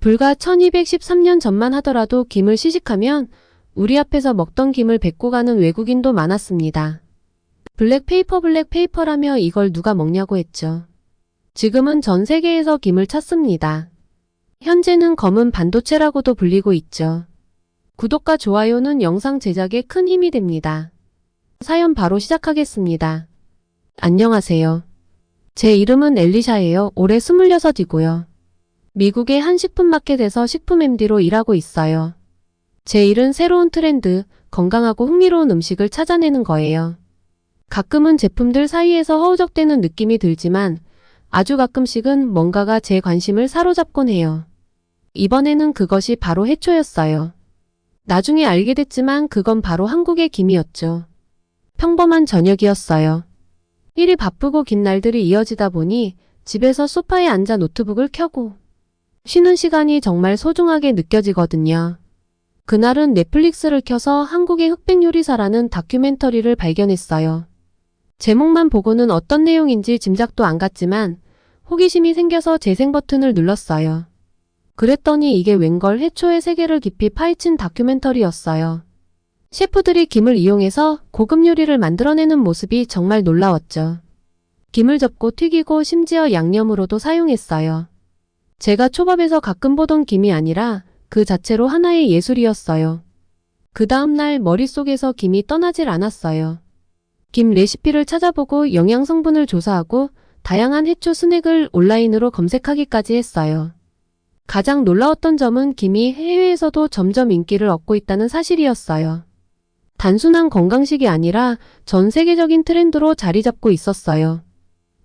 불과 1213년 전만 하더라도 김을 시식하면 우리 앞에서 먹던 김을 뱉고 가는 외국인도 많았습니다. 블랙페이퍼라며 이걸 누가 먹냐고 했죠. 지금은 전 세계에서 김을 찾습니다. 현재는 검은 반도체라고도 불리고 있죠. 구독과 좋아요는 영상 제작에 큰 힘이 됩니다. 사연 바로 시작하겠습니다. 안녕하세요. 제 이름은 엘리샤예요. 올해 26이고요. 미국의 한 식품마켓에서 식품 MD로 일하고 있어요. 제 일은 새로운 트렌드, 건강하고 흥미로운 음식을 찾아내는 거예요. 가끔은 제품들 사이에서 허우적대는 느낌이 들지만 아주 가끔씩은 뭔가가 제 관심을 사로잡곤 해요. 이번에는 그것이 바로 해초였어요. 나중에 알게 됐지만 그건 바로 한국의 김이었죠. 평범한 저녁이었어요. 일이 바쁘고 긴 날들이 이어지다 보니 집에서 소파에 앉아 노트북을 켜고 쉬는 시간이 정말 소중하게 느껴지거든요. 그날은 넷플릭스를 켜서 한국의 흑백 요리사라는 다큐멘터리를 발견했어요. 제목만 보고는 어떤 내용인지 짐작도 안 갔지만 호기심이 생겨서 재생 버튼을 눌렀어요. 그랬더니 이게 웬걸 해초의 세계를 깊이 파헤친 다큐멘터리였어요. 셰프들이 김을 이용해서 고급 요리를 만들어내는 모습이 정말 놀라웠죠. 김을 접고 튀기고 심지어 양념으로도 사용했어요. 제가 초밥에서 가끔 보던 김이 아니라 그 자체로 하나의 예술이었어요. 그 다음날 머릿속에서 김이 떠나질 않았어요. 김 레시피를 찾아보고 영양 성분을 조사하고 다양한 해초 스낵을 온라인으로 검색하기까지 했어요. 가장 놀라웠던 점은 김이 해외에서도 점점 인기를 얻고 있다는 사실이었어요. 단순한 건강식이 아니라 전 세계적인 트렌드로 자리 잡고 있었어요.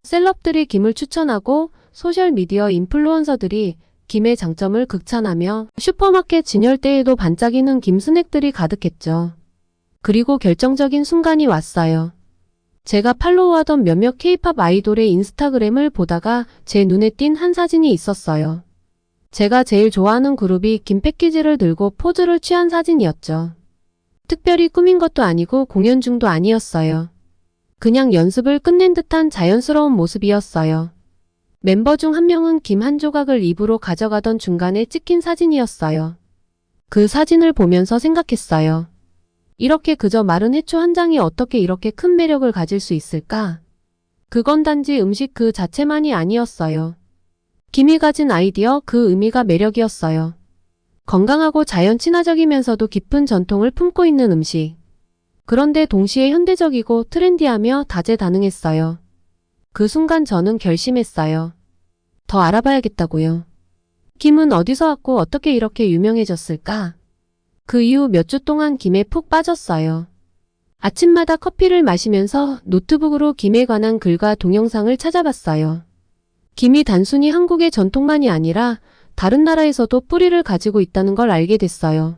셀럽들이 김을 추천하고 소셜미디어 인플루언서들이 김의 장점을 극찬하며 슈퍼마켓 진열대에도 반짝이는 김 스낵들이 가득했죠. 그리고 결정적인 순간이 왔어요. 제가 팔로우하던 몇몇 K-팝 아이돌의 인스타그램을 보다가 제 눈에 띈 한 사진이 있었어요. 제가 제일 좋아하는 그룹이 김 패키지를 들고 포즈를 취한 사진이었죠. 특별히 꾸민 것도 아니고 공연 중도 아니었어요. 그냥 연습을 끝낸 듯한 자연스러운 모습이었어요. 멤버 중 한 명은 김 한 조각을 입으로 가져가던 중간에 찍힌 사진이었어요. 그 사진을 보면서 생각했어요. 이렇게 그저 마른 해초 한 장이 어떻게 이렇게 큰 매력을 가질 수 있을까? 그건 단지 음식 그 자체만이 아니었어요. 김이 가진 아이디어, 그 의미가 매력이었어요. 건강하고 자연 친화적이면서도 깊은 전통을 품고 있는 음식. 그런데 동시에 현대적이고 트렌디하며 다재다능했어요. 그 순간 저는 결심했어요. 더 알아봐야겠다고요. 김은 어디서 왔고 어떻게 이렇게 유명해졌을까? 그 이후 몇 주 동안 김에 푹 빠졌어요. 아침마다 커피를 마시면서 노트북으로 김에 관한 글과 동영상을 찾아봤어요. 김이 단순히 한국의 전통만이 아니라 다른 나라에서도 뿌리를 가지고 있다는 걸 알게 됐어요.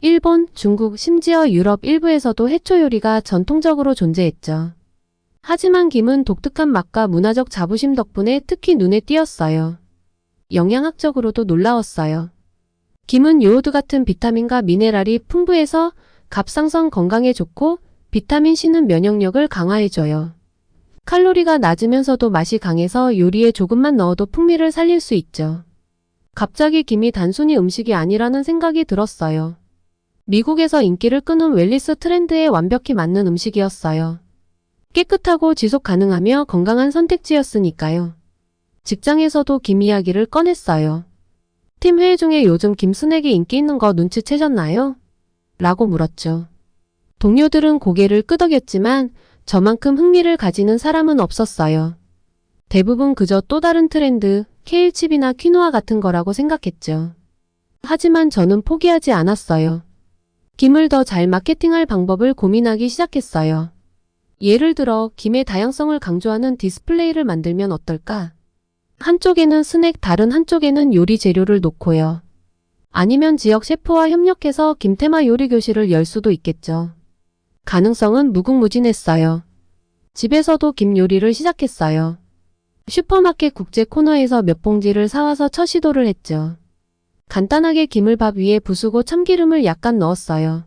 일본, 중국, 심지어 유럽 일부에서도 해초 요리가 전통적으로 존재했죠. 하지만 김은 독특한 맛과 문화적 자부심 덕분에 특히 눈에 띄었어요. 영양학적으로도 놀라웠어요. 김은 요오드 같은 비타민과 미네랄이 풍부해서 갑상선 건강에 좋고 비타민C는 면역력을 강화해줘요. 칼로리가 낮으면서도 맛이 강해서 요리에 조금만 넣어도 풍미를 살릴 수 있죠. 갑자기 김이 단순히 음식이 아니라는 생각이 들었어요. 미국에서 인기를 끄는 웰니스 트렌드에 완벽히 맞는 음식이었어요. 깨끗하고 지속 가능하며 건강한 선택지였으니까요. 직장에서도 김 이야기를 꺼냈어요. 팀 회의 중에 요즘 김 스낵이 인기 있는 거 눈치채셨나요? 라고 물었죠. 동료들은 고개를 끄덕였지만 저만큼 흥미를 가지는 사람은 없었어요. 대부분 그저 또 다른 트렌드, 케일칩이나 퀴노아 같은 거라고 생각했죠. 하지만 저는 포기하지 않았어요. 김을 더 잘 마케팅할 방법을 고민하기 시작했어요. 예를 들어 김의 다양성을 강조하는 디스플레이를 만들면 어떨까? 한쪽에는 스낵, 다른 한쪽에는 요리 재료를 놓고요. 아니면 지역 셰프와 협력해서 김 테마 요리 교실을 열 수도 있겠죠. 가능성은 무궁무진했어요. 집에서도 김 요리를 시작했어요. 슈퍼마켓 국제 코너에서 몇 봉지를 사와서 첫 시도를 했죠. 간단하게 김을 밥 위에 부수고 참기름을 약간 넣었어요.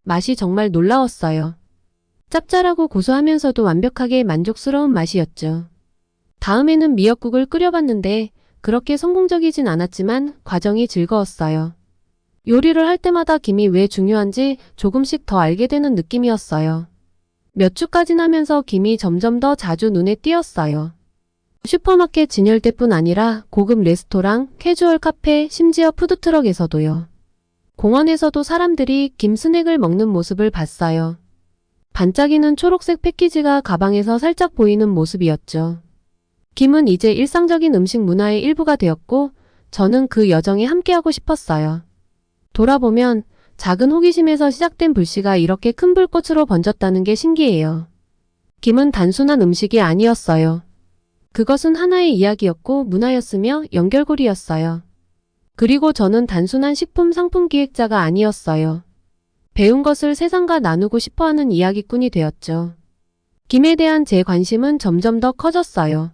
맛이 정말 놀라웠어요. 짭짤하고 고소하면서도 완벽하게 만족스러운 맛이었죠. 다음에는 미역국을 끓여봤는데 그렇게 성공적이진 않았지만 과정이 즐거웠어요. 요리를 할 때마다 김이 왜 중요한지 조금씩 더 알게 되는 느낌이었어요. 몇 주까지 하면서 김이 점점 더 자주 눈에 띄었어요. 슈퍼마켓 진열대뿐 아니라 고급 레스토랑, 캐주얼 카페, 심지어 푸드트럭에서도요. 공원에서도 사람들이 김 스낵을 먹는 모습을 봤어요. 반짝이는 초록색 패키지가 가방에서 살짝 보이는 모습이었죠. 김은 이제 일상적인 음식 문화의 일부가 되었고 저는 그 여정에 함께하고 싶었어요. 돌아보면 작은 호기심에서 시작된 불씨가 이렇게 큰 불꽃으로 번졌다는 게 신기해요. 김은 단순한 음식이 아니었어요. 그것은 하나의 이야기였고 문화였으며 연결고리였어요. 그리고 저는 단순한 식품 상품 기획자가 아니었어요. 배운 것을 세상과 나누고 싶어하는 이야기꾼이 되었죠. 김에 대한 제 관심은 점점 더 커졌어요.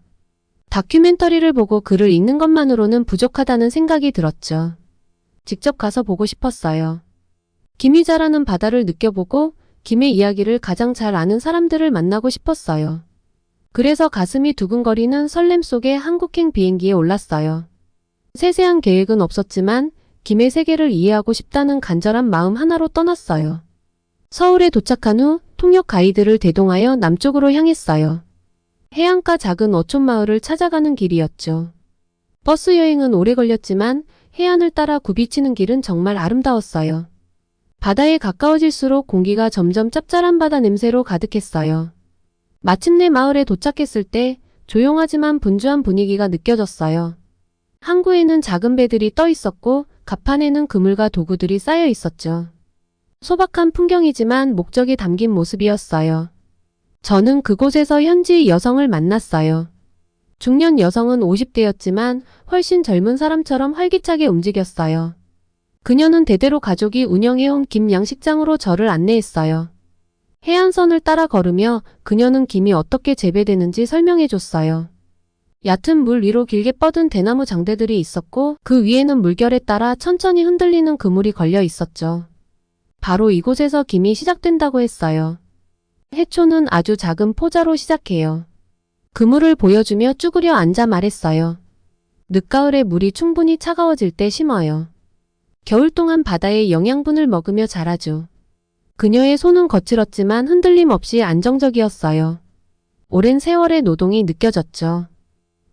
다큐멘터리를 보고 글을 읽는 것만으로는 부족하다는 생각이 들었죠. 직접 가서 보고 싶었어요. 김이 자라는 바다를 느껴보고 김의 이야기를 가장 잘 아는 사람들을 만나고 싶었어요. 그래서 가슴이 두근거리는 설렘 속에 한국행 비행기에 올랐어요. 세세한 계획은 없었지만 김의 세계를 이해하고 싶다는 간절한 마음 하나로 떠났어요. 서울에 도착한 후 통역 가이드를 대동하여 남쪽으로 향했어요. 해안가 작은 어촌 마을을 찾아가는 길이었죠. 버스 여행은 오래 걸렸지만 해안을 따라 굽이치는 길은 정말 아름다웠어요. 바다에 가까워질수록 공기가 점점 짭짤한 바다 냄새로 가득했어요. 마침내 마을에 도착했을 때 조용하지만 분주한 분위기가 느껴졌어요. 항구에는 작은 배들이 떠 있었고 갑판에는 그물과 도구들이 쌓여 있었죠. 소박한 풍경이지만 목적이 담긴 모습이었어요. 저는 그곳에서 현지 여성을 만났어요. 중년 여성은 50대였지만 훨씬 젊은 사람처럼 활기차게 움직였어요. 그녀는 대대로 가족이 운영해온 김 양식장으로 저를 안내했어요. 해안선을 따라 걸으며 그녀는 김이 어떻게 재배되는지 설명해줬어요. 얕은 물 위로 길게 뻗은 대나무 장대들이 있었고 그 위에는 물결에 따라 천천히 흔들리는 그물이 걸려 있었죠. 바로 이곳에서 김이 시작된다고 했어요. 해초는 아주 작은 포자로 시작해요. 그물을 보여주며 쭈그려 앉아 말했어요. 늦가을에 물이 충분히 차가워질 때 심어요. 겨울 동안 바다의 영양분을 먹으며 자라죠. 그녀의 손은 거칠었지만 흔들림 없이 안정적이었어요. 오랜 세월의 노동이 느껴졌죠.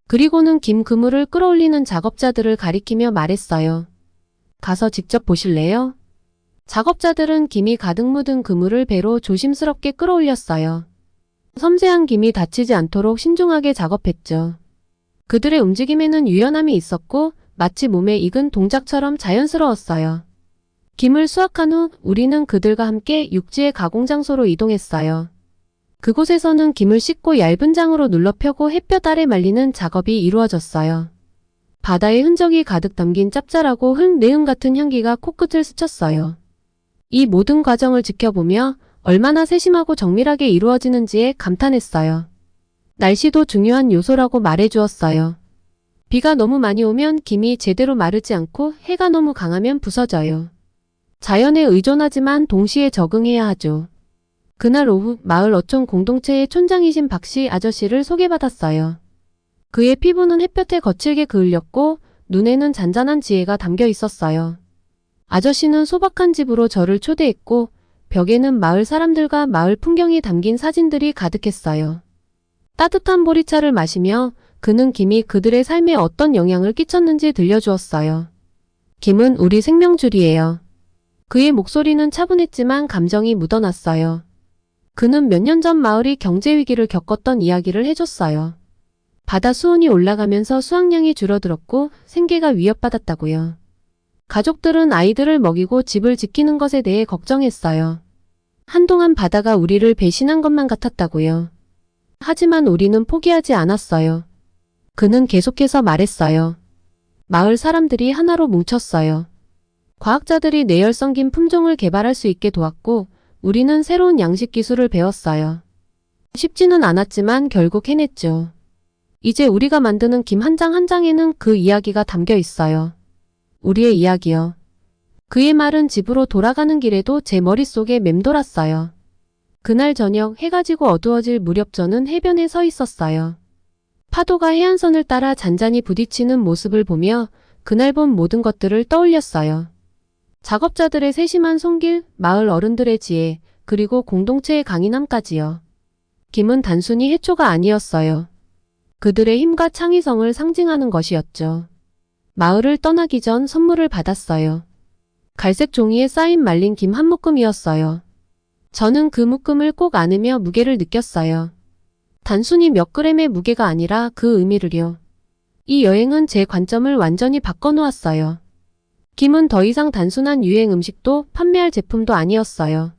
그리고는 김 그물을 끌어올리는 작업자들을 가리키며 말했어요. 가서 직접 보실래요? 작업자들은 김이 가득 묻은 그물을 배로 조심스럽게 끌어올렸어요. 섬세한 김이 다치지 않도록 신중하게 작업했죠. 그들의 움직임에는 유연함이 있었고 마치 몸에 익은 동작처럼 자연스러웠어요. 김을 수확한 후 우리는 그들과 함께 육지의 가공 장소로 이동했어요. 그곳에서는 김을 씻고 얇은 장으로 눌러 펴고 햇볕 아래 말리는 작업이 이루어졌어요. 바다의 흔적이 가득 담긴 짭짤하고 흙내음 같은 향기가 코끝을 스쳤어요. 이 모든 과정을 지켜보며 얼마나 세심하고 정밀하게 이루어지는지에 감탄했어요. 날씨도 중요한 요소라고 말해주었어요. 비가 너무 많이 오면 김이 제대로 마르지 않고 해가 너무 강하면 부서져요. 자연에 의존하지만 동시에 적응해야 하죠. 그날 오후 마을 어촌 공동체의 촌장이신 박씨 아저씨를 소개받았어요. 그의 피부는 햇볕에 거칠게 그을렸고 눈에는 잔잔한 지혜가 담겨 있었어요. 아저씨는 소박한 집으로 저를 초대했고 벽에는 마을 사람들과 마을 풍경이 담긴 사진들이 가득했어요. 따뜻한 보리차를 마시며 그는 김이 그들의 삶에 어떤 영향을 끼쳤는지 들려주었어요. 김은 우리 생명줄이에요. 그의 목소리는 차분했지만 감정이 묻어났어요. 그는 몇 년 전 마을이 경제 위기를 겪었던 이야기를 해줬어요. 바다 수온이 올라가면서 수확량이 줄어들었고 생계가 위협받았다고요. 가족들은 아이들을 먹이고 집을 지키는 것에 대해 걱정했어요. 한동안 바다가 우리를 배신한 것만 같았다고요. 하지만 우리는 포기하지 않았어요. 그는 계속해서 말했어요. 마을 사람들이 하나로 뭉쳤어요. 과학자들이 내열 섞인 품종을 개발할 수 있게 도왔고 우리는 새로운 양식 기술을 배웠어요. 쉽지는 않았지만 결국 해냈죠. 이제 우리가 만드는 김 한 장 한 장에는 그 이야기가 담겨 있어요. 우리의 이야기요. 그의 말은 집으로 돌아가는 길에도 제 머릿속에 맴돌았어요. 그날 저녁 해가 지고 어두워질 무렵 저는 해변에 서 있었어요. 파도가 해안선을 따라 잔잔히 부딪히는 모습을 보며 그날 본 모든 것들을 떠올렸어요. 작업자들의 세심한 손길, 마을 어른들의 지혜, 그리고 공동체의 강인함까지요. 김은 단순히 해초가 아니었어요. 그들의 힘과 창의성을 상징하는 것이었죠. 마을을 떠나기 전 선물을 받았어요. 갈색 종이에 쌓인 말린 김 한 묶음이었어요. 저는 그 묶음을 꼭 안으며 무게를 느꼈어요. 단순히 몇 그램의 무게가 아니라 그 의미를요. 이 여행은 제 관점을 완전히 바꿔놓았어요. 김은 더 이상 단순한 유행 음식도 판매할 제품도 아니었어요.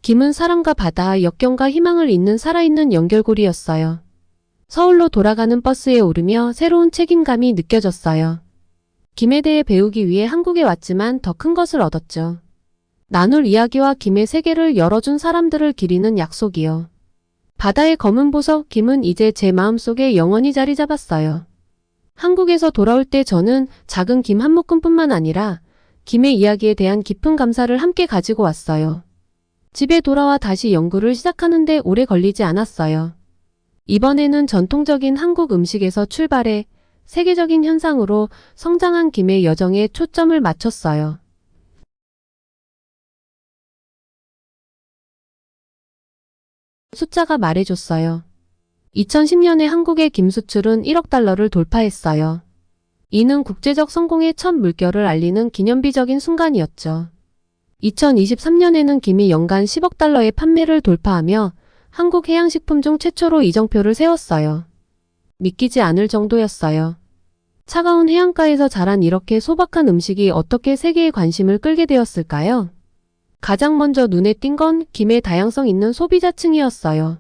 김은 사람과 바다, 역경과 희망을 잇는 살아있는 연결고리였어요. 서울로 돌아가는 버스에 오르며 새로운 책임감이 느껴졌어요. 김에 대해 배우기 위해 한국에 왔지만 더 큰 것을 얻었죠. 나눌 이야기와 김의 세계를 열어준 사람들을 기리는 약속이요. 바다의 검은 보석 김은 이제 제 마음속에 영원히 자리 잡았어요. 한국에서 돌아올 때 저는 작은 김 한 묶음뿐만 아니라 김의 이야기에 대한 깊은 감사를 함께 가지고 왔어요. 집에 돌아와 다시 연구를 시작하는데 오래 걸리지 않았어요. 이번에는 전통적인 한국 음식에서 출발해 세계적인 현상으로 성장한 김의 여정에 초점을 맞췄어요. 숫자가 말해줬어요. 2010년에 한국의 김 수출은 1억 달러를 돌파했어요. 이는 국제적 성공의 첫 물결을 알리는 기념비적인 순간이었죠. 2023년에는 김이 연간 10억 달러의 판매를 돌파하며 한국 해양식품 중 최초로 이정표를 세웠어요. 믿기지 않을 정도였어요. 차가운 해안가에서 자란 이렇게 소박한 음식이 어떻게 세계의 관심을 끌게 되었을까요? 가장 먼저 눈에 띈 건 김의 다양성 있는 소비자층이었어요.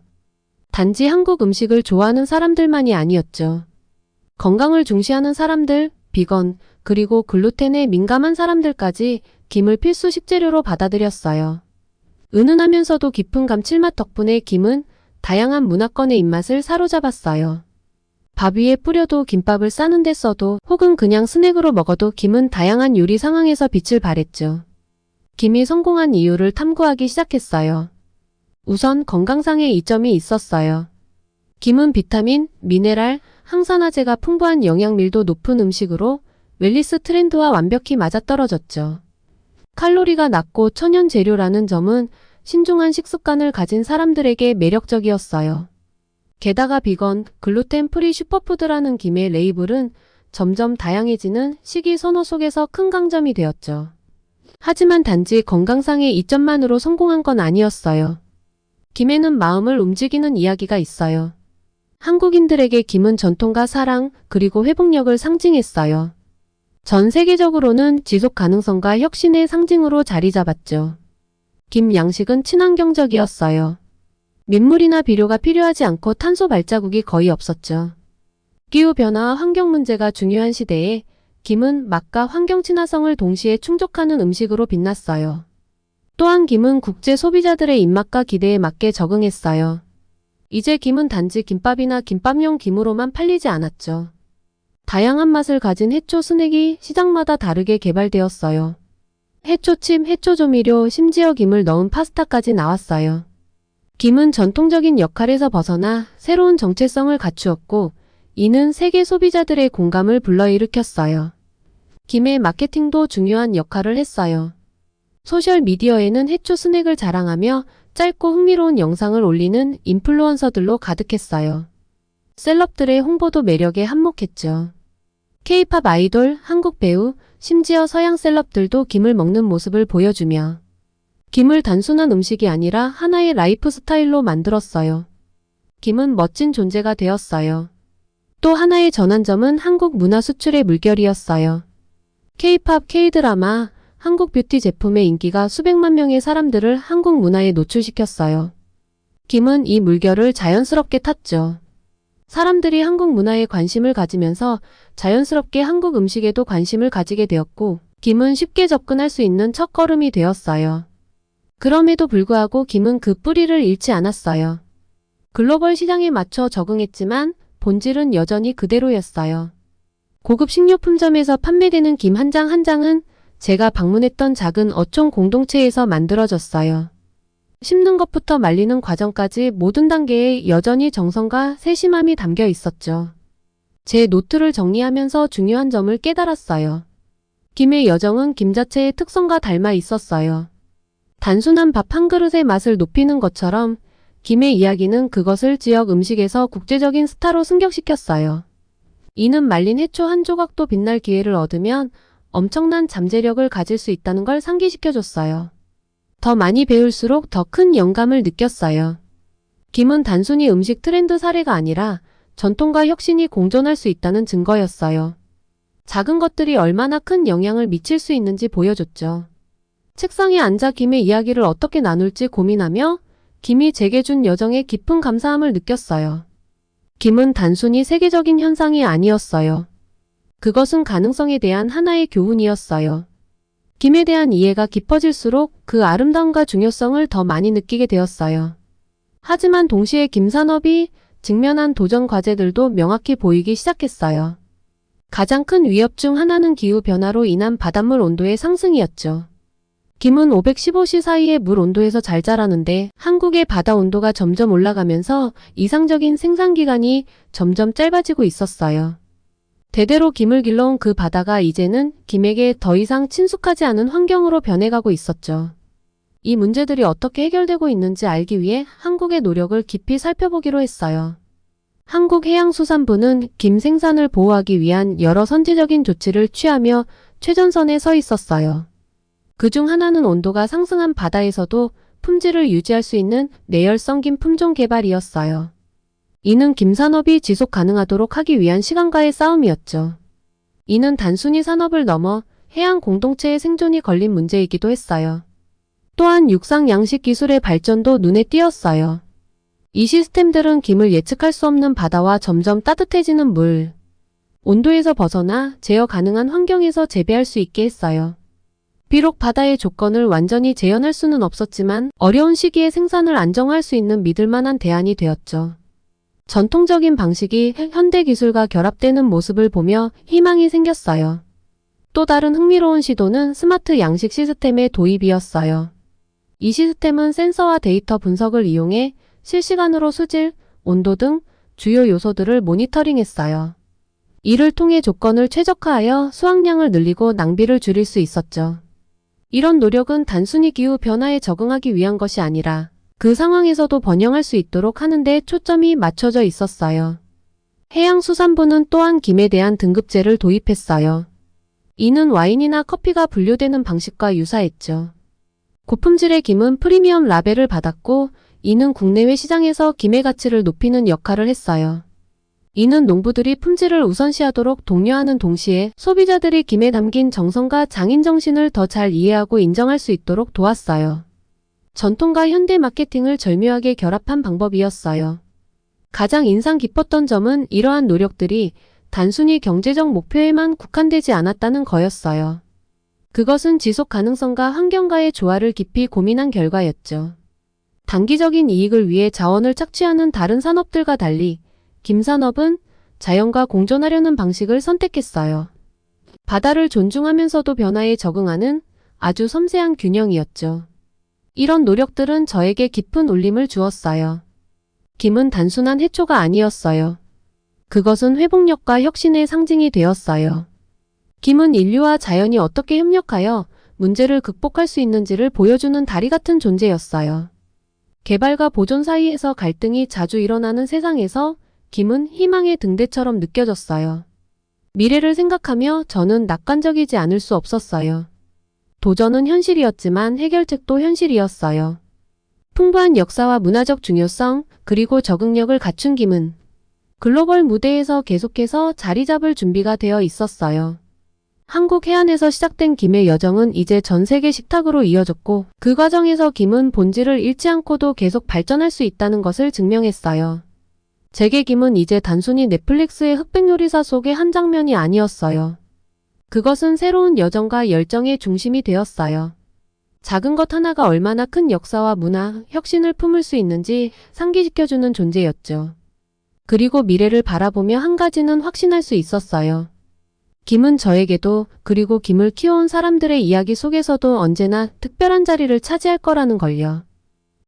단지 한국 음식을 좋아하는 사람들만이 아니었죠. 건강을 중시하는 사람들, 비건, 그리고 글루텐에 민감한 사람들까지 김을 필수 식재료로 받아들였어요. 은은하면서도 깊은 감칠맛 덕분에 김은 다양한 문화권의 입맛을 사로잡았어요. 밥 위에 뿌려도 김밥을 싸는데 써도 혹은 그냥 스낵으로 먹어도 김은 다양한 요리 상황에서 빛을 발했죠. 김이 성공한 이유를 탐구하기 시작했어요. 우선 건강상의 이점이 있었어요. 김은 비타민, 미네랄, 항산화제가 풍부한 영양밀도 높은 음식으로 웰니스 트렌드와 완벽히 맞아떨어졌죠. 칼로리가 낮고 천연 재료라는 점은 신중한 식습관을 가진 사람들에게 매력적이었어요. 게다가 비건, 글루텐 프리 슈퍼푸드라는 김의 레이블은 점점 다양해지는 시기 선호 속에서 큰 강점이 되었죠. 하지만 단지 건강상의 이점만으로 성공한 건 아니었어요. 김에는 마음을 움직이는 이야기가 있어요. 한국인들에게 김은 전통과 사랑, 그리고 회복력을 상징했어요. 전 세계적으로는 지속 가능성과 혁신의 상징으로 자리 잡았죠. 김 양식은 친환경적이었어요. 민물이나 비료가 필요하지 않고 탄소 발자국이 거의 없었죠. 기후변화와 환경 문제가 중요한 시대에 김은 맛과 환경 친화성을 동시에 충족하는 음식으로 빛났어요. 또한 김은 국제 소비자들의 입맛과 기대에 맞게 적응했어요. 이제 김은 단지 김밥이나 김밥용 김으로만 팔리지 않았죠. 다양한 맛을 가진 해초 스낵이 시장마다 다르게 개발되었어요. 해초찜, 해초조미료, 심지어 김을 넣은 파스타까지 나왔어요. 김은 전통적인 역할에서 벗어나 새로운 정체성을 갖추었고, 이는 세계 소비자들의 공감을 불러일으켰어요. 김의 마케팅도 중요한 역할을 했어요. 소셜미디어에는 해초 스낵을 자랑하며 짧고 흥미로운 영상을 올리는 인플루언서들로 가득했어요. 셀럽들의 홍보도 매력에 한몫했죠. K-팝 아이돌, 한국 배우, 심지어 서양 셀럽들도 김을 먹는 모습을 보여주며 김을 단순한 음식이 아니라 하나의 라이프 스타일로 만들었어요. 김은 멋진 존재가 되었어요. 또 하나의 전환점은 한국 문화 수출의 물결이었어요. K-팝, K-드라마, 한국 뷰티 제품의 인기가 수백만 명의 사람들을 한국 문화에 노출시켰어요. 김은 이 물결을 자연스럽게 탔죠. 사람들이 한국 문화에 관심을 가지면서 자연스럽게 한국 음식에도 관심을 가지게 되었고, 김은 쉽게 접근할 수 있는 첫걸음이 되었어요. 그럼에도 불구하고 김은 그 뿌리를 잃지 않았어요. 글로벌 시장에 맞춰 적응했지만 본질은 여전히 그대로였어요. 고급 식료품점에서 판매되는 김 한 장 한 장은 제가 방문했던 작은 어촌 공동체에서 만들어졌어요. 심는 것부터 말리는 과정까지 모든 단계에 여전히 정성과 세심함이 담겨 있었죠. 제 노트를 정리하면서 중요한 점을 깨달았어요. 김의 여정은 김 자체의 특성과 닮아 있었어요. 단순한 밥 한 그릇의 맛을 높이는 것처럼 김의 이야기는 그것을 지역 음식에서 국제적인 스타로 승격시켰어요. 이는 말린 해초 한 조각도 빛날 기회를 얻으면 엄청난 잠재력을 가질 수 있다는 걸 상기시켜줬어요. 더 많이 배울수록 더 큰 영감을 느꼈어요. 김은 단순히 음식 트렌드 사례가 아니라 전통과 혁신이 공존할 수 있다는 증거였어요. 작은 것들이 얼마나 큰 영향을 미칠 수 있는지 보여줬죠. 책상에 앉아 김의 이야기를 어떻게 나눌지 고민하며 김이 제게 준 여정에 깊은 감사함을 느꼈어요. 김은 단순히 세계적인 현상이 아니었어요. 그것은 가능성에 대한 하나의 교훈이었어요. 김에 대한 이해가 깊어질수록 그 아름다움과 중요성을 더 많이 느끼게 되었어요. 하지만 동시에 김 산업이 직면한 도전 과제들도 명확히 보이기 시작했어요. 가장 큰 위협 중 하나는 기후변화로 인한 바닷물 온도의 상승이었죠. 김은 515씨 사이의 물 온도에서 잘 자라는데 한국의 바다 온도가 점점 올라가면서 이상적인 생산기간이 점점 짧아지고 있었어요. 대대로 김을 길러온 그 바다가 이제는 김에게 더 이상 친숙하지 않은 환경으로 변해가고 있었죠. 이 문제들이 어떻게 해결되고 있는지 알기 위해 한국의 노력을 깊이 살펴보기로 했어요. 한국해양수산부는 김 생산을 보호하기 위한 여러 선제적인 조치를 취하며 최전선에 서 있었어요. 그중 하나는 온도가 상승한 바다에서도 품질을 유지할 수 있는 내열성 김 품종 개발이었어요. 이는 김 산업이 지속 가능하도록 하기 위한 시간과의 싸움이었죠. 이는 단순히 산업을 넘어 해양 공동체의 생존이 걸린 문제이기도 했어요. 또한 육상 양식 기술의 발전도 눈에 띄었어요. 이 시스템들은 김을 예측할 수 없는 바다와 점점 따뜻해지는 물, 온도에서 벗어나 제어 가능한 환경에서 재배할 수 있게 했어요. 비록 바다의 조건을 완전히 재현할 수는 없었지만 어려운 시기에 생산을 안정화할 수 있는 믿을만한 대안이 되었죠. 전통적인 방식이 현대 기술과 결합되는 모습을 보며 희망이 생겼어요. 또 다른 흥미로운 시도는 스마트 양식 시스템의 도입이었어요. 이 시스템은 센서와 데이터 분석을 이용해 실시간으로 수질, 온도 등 주요 요소들을 모니터링했어요. 이를 통해 조건을 최적화하여 수확량을 늘리고 낭비를 줄일 수 있었죠. 이런 노력은 단순히 기후 변화에 적응하기 위한 것이 아니라 그 상황에서도 번영할 수 있도록 하는 데 초점이 맞춰져 있었어요. 해양수산부는 또한 김에 대한 등급제를 도입했어요. 이는 와인이나 커피가 분류되는 방식과 유사했죠. 고품질의 김은 프리미엄 라벨을 받았고 이는 국내외 시장에서 김의 가치를 높이는 역할을 했어요. 이는 농부들이 품질을 우선시하도록 독려하는 동시에 소비자들이 김에 담긴 정성과 장인 정신을 더 잘 이해하고 인정할 수 있도록 도왔어요. 전통과 현대 마케팅을 절묘하게 결합한 방법이었어요. 가장 인상 깊었던 점은 이러한 노력들이 단순히 경제적 목표에만 국한되지 않았다는 거였어요. 그것은 지속 가능성과 환경과의 조화를 깊이 고민한 결과였죠. 단기적인 이익을 위해 자원을 착취하는 다른 산업들과 달리 김산업은 자연과 공존하려는 방식을 선택했어요. 바다를 존중하면서도 변화에 적응하는 아주 섬세한 균형이었죠. 이런 노력들은 저에게 깊은 울림을 주었어요. 김은 단순한 해초가 아니었어요. 그것은 회복력과 혁신의 상징이 되었어요. 김은 인류와 자연이 어떻게 협력하여 문제를 극복할 수 있는지를 보여주는 다리 같은 존재였어요. 개발과 보존 사이에서 갈등이 자주 일어나는 세상에서 김은 희망의 등대처럼 느껴졌어요. 미래를 생각하며 저는 낙관적이지 않을 수 없었어요. 도전은 현실이었지만 해결책도 현실이었어요. 풍부한 역사와 문화적 중요성, 그리고 적응력을 갖춘 김은 글로벌 무대에서 계속해서 자리 잡을 준비가 되어 있었어요. 한국 해안에서 시작된 김의 여정은 이제 전 세계 식탁으로 이어졌고 그 과정에서 김은 본질을 잃지 않고도 계속 발전할 수 있다는 것을 증명했어요. 제게 김은 이제 단순히 넷플릭스의 흑백 요리사 속의 한 장면이 아니었어요. 그것은 새로운 여정과 열정의 중심이 되었어요. 작은 것 하나가 얼마나 큰 역사와 문화, 혁신을 품을 수 있는지 상기시켜주는 존재였죠. 그리고 미래를 바라보며 한 가지는 확신할 수 있었어요. 김은 저에게도 그리고 김을 키워온 사람들의 이야기 속에서도 언제나 특별한 자리를 차지할 거라는 걸요.